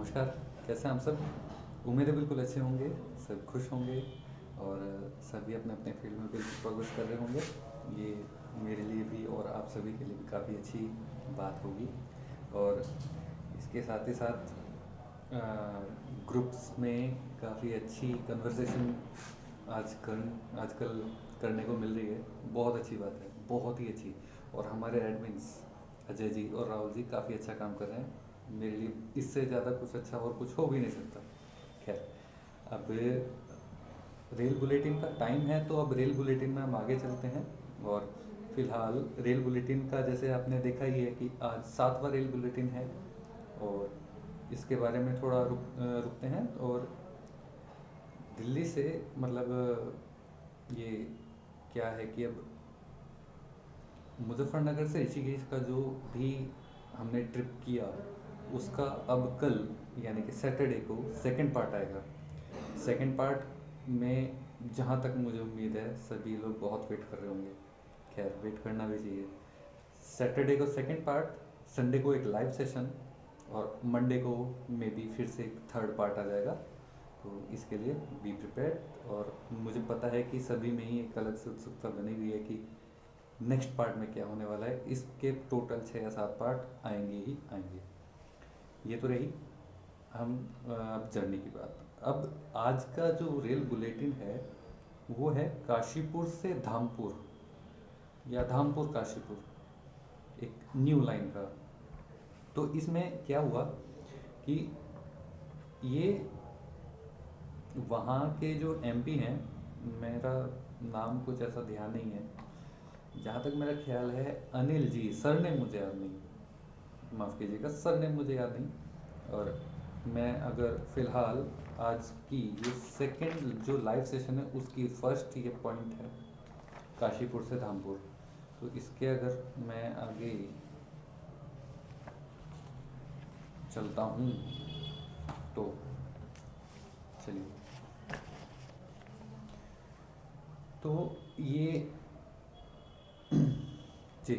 नमस्कार। कैसे हैं आप सब? उम्मीद है बिल्कुल अच्छे होंगे, सब खुश होंगे और सभी अपने अपने फील्ड में बिल्कुल प्रोग्रेस कर रहे होंगे। ये मेरे लिए भी और आप सभी के लिए भी काफ़ी अच्छी बात होगी। और इसके साथ ही साथ ग्रुप्स में काफ़ी अच्छी कन्वर्सेशन आजकल करने को मिल रही है। बहुत अच्छी बात है, बहुत ही अच्छी। और हमारे एडमिन्स अजय जी और राहुल जी काफ़ी अच्छा काम कर रहे हैं। मेरे लिए इससे ज़्यादा कुछ अच्छा और कुछ हो भी नहीं सकता। खैर, अब रेल बुलेटिन का टाइम है, तो अब रेल बुलेटिन में हम आगे चलते हैं। और फिलहाल रेल बुलेटिन का जैसे आपने देखा ही है कि आज 7वां रेल बुलेटिन है। और इसके बारे में थोड़ा रुकते हैं। और दिल्ली से मतलब ये क्या है कि अब मुजफ्फरनगर से ऋषिकेश का जो भी हमने ट्रिप किया, उसका अब कल यानी कि सैटरडे को सेकंड पार्ट आएगा। सेकंड पार्ट में जहाँ तक मुझे उम्मीद है सभी लोग बहुत वेट कर रहे होंगे। खैर, वेट करना भी चाहिए। सैटरडे को सेकंड पार्ट, संडे को एक लाइव सेशन और मंडे को मे बी फिर से एक थर्ड पार्ट आ जाएगा। तो इसके लिए बी प्रिपेयर्ड। और मुझे पता है कि सभी में ही एक अलग से उत्सुकता बनी हुई है कि नेक्स्ट पार्ट में क्या होने वाला है। इसके टोटल 6 या 7 पार्ट आएंगे ही आएंगे। ये तो रही हम अब जर्नी की बात। अब आज का जो रेल बुलेटिन है वो है काशीपुर से धामपुर या धामपुर काशीपुर, एक न्यू लाइन का। तो इसमें क्या हुआ कि ये वहाँ के जो एमपी हैं, मेरा नाम कुछ ऐसा ध्यान नहीं है, जहाँ तक मेरा ख्याल है अनिल जी, सर ने मुझे याद नहीं, माफ़ कीजिएगा, सर ने मुझे याद नहीं। और मैं अगर फ़िलहाल आज की ये सेकंड जो लाइव सेशन है उसकी फर्स्ट ये पॉइंट है काशीपुर से धामपुर। तो इसके अगर मैं आगे चलता हूँ तो चलिए। तो ये जी,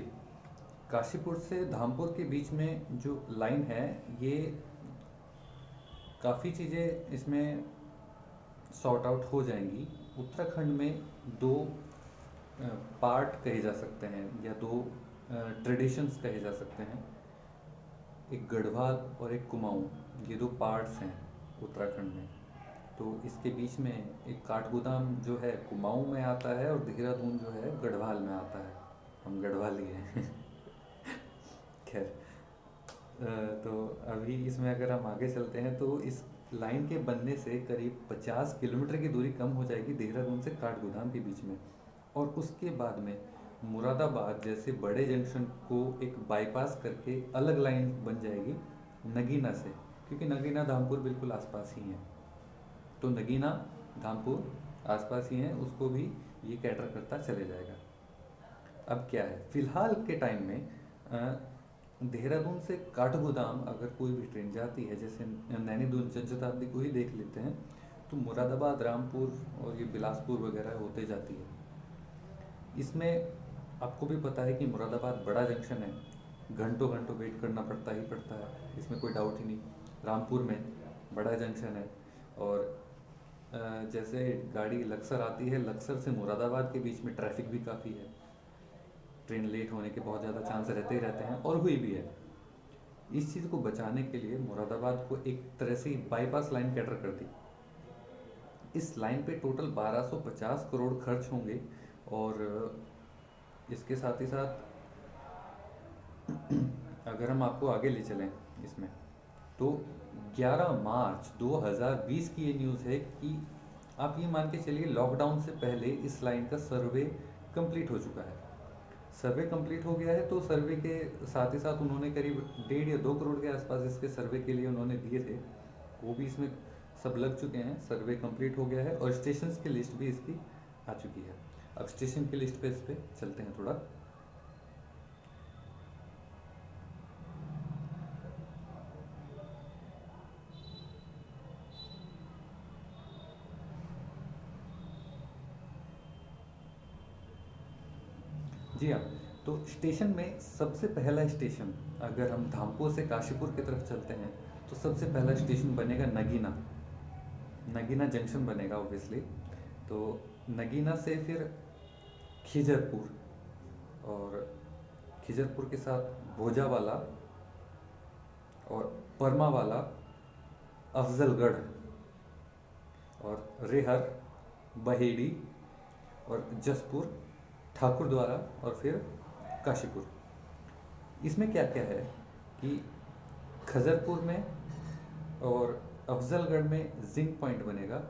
काशीपुर से धामपुर के बीच में जो लाइन है, ये काफ़ी चीज़ें इसमें सॉर्ट आउट हो जाएंगी। उत्तराखंड में दो पार्ट कहे जा सकते हैं या दो ट्रेडिशंस कहे जा सकते हैं, एक गढ़वाल और एक कुमाऊँ। ये दो पार्ट्स हैं उत्तराखंड में। तो इसके बीच में एक काठगोदाम जो है कुमाऊँ में आता है और देहरादून जो है गढ़वाल में आता है। हम गढ़वाली हैं। खैर, तो अभी इसमें अगर हम आगे चलते हैं तो इस लाइन के बनने से करीब 50 किलोमीटर की दूरी कम हो जाएगी देहरादून से काठगोदाम के बीच में। और उसके बाद में मुरादाबाद जैसे बड़े जंक्शन को एक बाईपास करके अलग लाइन बन जाएगी नगीना से, क्योंकि नगीना धामपुर बिल्कुल आसपास ही है। तो नगीना धामपुर आसपास ही है, उसको भी ये कैटर करता चले जाएगा। अब क्या है, फिलहाल के टाइम में देहरादून से काठगोदाम अगर कोई भी ट्रेन जाती है, जैसे नैनीदून जनशताब्दी को ही देख लेते हैं, तो मुरादाबाद, रामपुर और ये बिलासपुर वगैरह होते जाती है। इसमें आपको भी पता है कि मुरादाबाद बड़ा जंक्शन है, घंटों घंटों वेट करना पड़ता ही पड़ता है, इसमें कोई डाउट ही नहीं। रामपुर में बड़ा जंक्शन है। और जैसे गाड़ी लक्सर आती है, लक्सर से मुरादाबाद के बीच में ट्रैफिक भी काफ़ी है, ट्रेन लेट होने के बहुत ज़्यादा चांस रहते ही रहते हैं और हुई भी है। इस चीज़ को बचाने के लिए मुरादाबाद को एक तरह से बाईपास लाइन कैटर कर दी। इस लाइन पे टोटल 1250 करोड़ खर्च होंगे। और इसके साथ ही साथ अगर हम आपको आगे ले चलें इसमें, तो 11 मार्च 2020 की ये न्यूज़ है कि आप ये मान के चलिए लॉकडाउन से पहले इस लाइन का सर्वे कंप्लीट हो चुका है। सर्वे कंप्लीट हो गया है, तो सर्वे के साथ ही साथ उन्होंने करीब 1.5 या 2 करोड़ के आसपास इसके सर्वे के लिए उन्होंने दिए थे, वो भी इसमें सब लग चुके हैं। सर्वे कंप्लीट हो गया है और स्टेशन की लिस्ट भी इसकी आ चुकी है। अब स्टेशन की लिस्ट पे इस पे चलते हैं थोड़ा। जी हाँ, तो स्टेशन में सबसे पहला स्टेशन अगर हम धामपुर से काशीपुर की तरफ चलते हैं तो सबसे पहला स्टेशन बनेगा नगीना। नगीना जंक्शन बनेगा ऑब्वियसली। तो नगीना से फिर खिजरपुर, और खिजरपुर के साथ भोजावाला और परमावाला, अफजलगढ़ और रेहर, बहेड़ी और जसपुर, ठाकुरद्वारा और फिर काशीपुर। इसमें क्या क्या है कि खजरपुर में और अफजलगढ़ में जिंक पॉइंट बनेगा,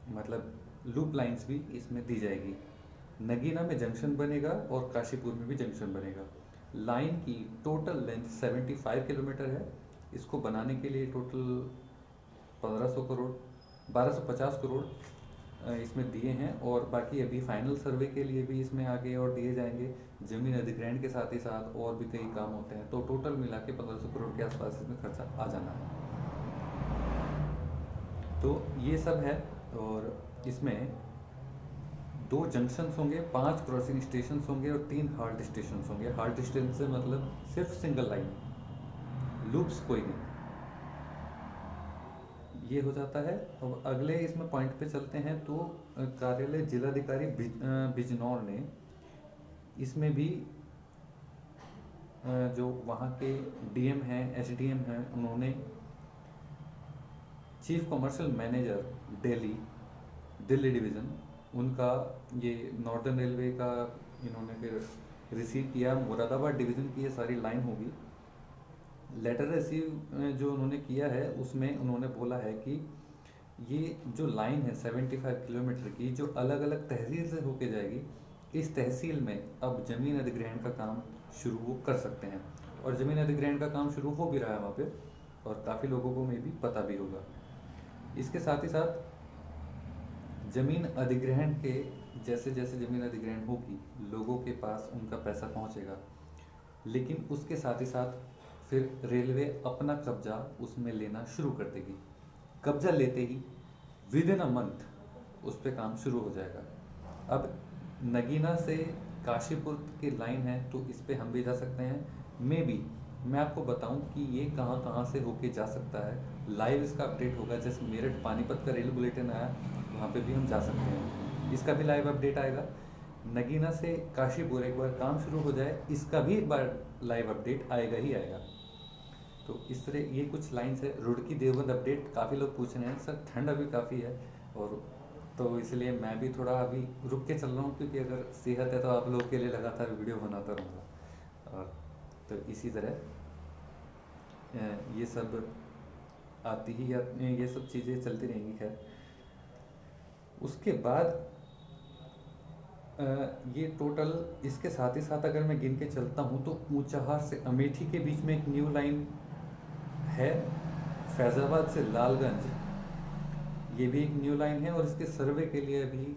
मतलब लूप लाइंस भी इसमें दी जाएगी। नगीना में जंक्शन बनेगा और काशीपुर में भी जंक्शन बनेगा। लाइन की टोटल लेंथ 75 किलोमीटर है। इसको बनाने के लिए टोटल 1250 करोड़ इसमें दिए हैं, और बाकी अभी फाइनल सर्वे के लिए भी इसमें आगे और दिए जाएंगे। जमीन अधिग्रहण के साथ ही साथ और भी कई काम होते हैं, तो टोटल मिला के 1500 करोड़ के आसपास इसमें खर्चा आ जाना है। तो ये सब है, और इसमें 2 जंक्शंस होंगे, 5 क्रॉसिंग स्टेशन होंगे और 3 हाल्ट स्टेशन होंगे। हाल्ट स्टेशन से मतलब सिर्फ सिंगल लाइन, लूप्स कोई नहीं। ये हो जाता है। अब अगले इसमें पॉइंट पे चलते हैं। तो कार्यालय जिलाधिकारी बिजनौर ने इसमें भी जो वहाँ के डीएम हैं, एसडीएम हैं, उन्होंने chief commercial manager Delhi division, उनका ये नॉर्दर्न रेलवे का इन्होंने फिर रिसीव किया। मुरादाबाद डिवीज़न की ये सारी लाइन होगी। लेटर रिसीव जो उन्होंने किया है उसमें उन्होंने बोला है कि ये जो लाइन है 75 किलोमीटर की, जो अलग अलग तहसील से होके जाएगी, इस तहसील में अब ज़मीन अधिग्रहण का काम शुरू वो कर सकते हैं, और ज़मीन अधिग्रहण का काम शुरू हो भी रहा है वहाँ पे, और काफ़ी लोगों को में भी पता भी होगा। इसके साथ ही साथ ज़मीन अधिग्रहण के जैसे जैसे ज़मीन अधिग्रहण होगी, लोगों के पास उनका पैसा पहुँचेगा, लेकिन उसके साथ ही साथ फिर रेलवे अपना कब्जा उसमें लेना शुरू कर देगी। कब्जा लेते ही विद इन अ मंथ उस पर काम शुरू हो जाएगा। अब नगीना से काशीपुर की लाइन है, तो इस पे हम भी जा सकते हैं। मैं आपको बताऊं कि ये कहाँ कहाँ से होके जा सकता है। लाइव इसका अपडेट होगा, जैसे मेरठ पानीपत का रेल बुलेटिन आया, वहाँ पे भी हम जा सकते हैं, इसका भी लाइव अपडेट आएगा। नगीना से काशीपुर एक बार काम शुरू हो जाए, इसका भी एक बार लाइव अपडेट आएगा ही आएगा। तो इस तरह ये कुछ लाइन्स है। रुड़की देवबंद अपडेट काफ़ी लोग पूछ रहे हैं सर, ठंड अभी काफ़ी है, और तो इसलिए मैं भी थोड़ा अभी रुक के चल रहा हूँ, क्योंकि अगर सेहत है तो आप लोग के लिए लगातार वीडियो बनाता रहूँगा। और तो इसी तरह ये सब आती ही ये सब चीज़ें चलती रहेंगी। खैर, उसके बाद ये टोटल इसके साथ ही साथ अगर मैं गिन के चलता हूँ तो ऊंचाहार से अमेठी के बीच में एक न्यू लाइन है, फैज़ाबाद से लालगंज ये भी एक न्यू लाइन है, और इसके सर्वे के लिए अभी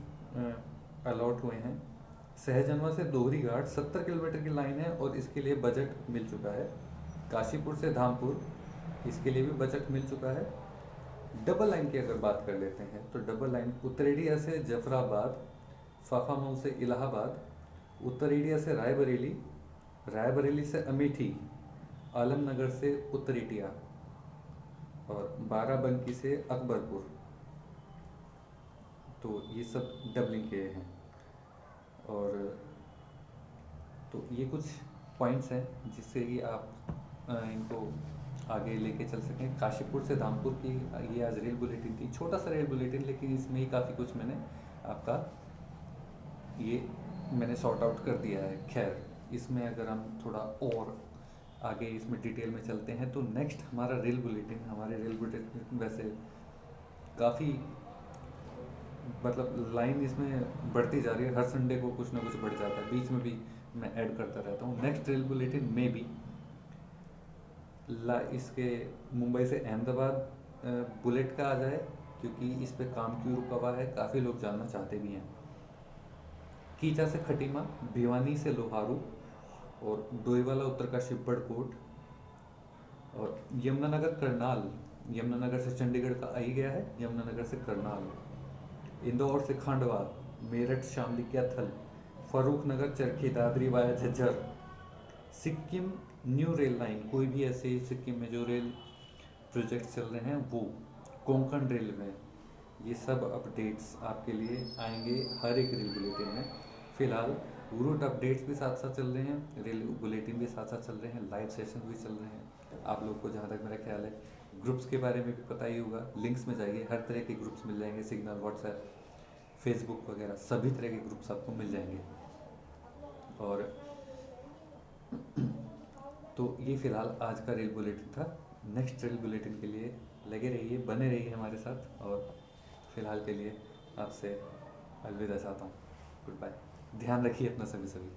अलॉट हुए हैं। सहजनवा से दोहरी घाट 70 किलोमीटर की लाइन है, और इसके लिए बजट मिल चुका है। काशीपुर से धामपुर, इसके लिए भी बजट मिल चुका है। डबल लाइन की अगर बात कर लेते हैं तो डबल लाइन उत्तरेडिया से जफराबाद, फाफामऊ से इलाहाबाद, उत्तरेडिया से रायबरेली, रायबरेली से अमेठी, आलमनगर से उत्तरेटिया, और बाराबंकी से अकबरपुर। तो ये सब डबलिंग के हैं। और तो ये कुछ पॉइंट्स हैं जिससे कि आप इनको आगे लेके चल सकें। काशीपुर से धामपुर की ये आज रेल बुलेटिन थी, छोटा सा रेल बुलेटिन, लेकिन इसमें ही काफ़ी कुछ मैंने आपका मैंने सॉर्ट आउट कर दिया है। खैर, इसमें अगर हम थोड़ा और आगे इसमें डिटेल में चलते हैं तो नेक्स्ट हमारे रेल बुलेटिन वैसे काफ़ी मतलब लाइन इसमें बढ़ती जा रही है, हर संडे को कुछ ना कुछ बढ़ जाता है, बीच में भी मैं ऐड करता रहता हूँ। नेक्स्ट रेल बुलेटिन में भी इसके मुंबई से अहमदाबाद बुलेट का आ जाए, क्योंकि इस पे काम क्यों रुका हुआ है काफ़ी लोग जानना चाहते भी हैं। कीचा से खटीमा, भिवानी से लोहारू, और डोईवाला उत्तरकाशी बड़कोट, और यमुनानगर करनाल, यमुनानगर से चंडीगढ़ का आ ही गया है, यमुनानगर से करनाल, इंदौर से Khandwa, Meerut Shamli Kaithal, Farrukhnagar Charkhi Dadri via Jhajjar, Sikkim new rail line, कोई भी ऐसे सिक्किम में जो रेल प्रोजेक्ट चल रहे हैं वो, कोंकण रेलवे, ये सब अपडेट्स आपके लिए आएंगे हर एक रेल बुलेटिन में। फिलहाल रूट अपडेट्स भी साथ साथ चल रहे हैं, रेल बुलेटिन भी साथ साथ चल रहे हैं, लाइव सेशन भी चल रहे हैं। आप लोग को जहाँ तक मेरा ख्याल है ग्रुप्स के बारे में भी पता ही होगा, लिंक्स में जाइए, हर तरह के ग्रुप्स मिल जाएंगे, सिग्नल, व्हाट्सएप, फेसबुक वगैरह सभी तरह के ग्रुप्स आपको मिल जाएंगे। और तो ये फिलहाल आज का रेल बुलेटिन था। नेक्स्ट रेल बुलेटिन के लिए लगे रहिए, बने रहिए हमारे साथ, और फिलहाल के लिए आपसे अलविदा चाहता हूँ। गुड बाय, ध्यान रखिए अपना सभी।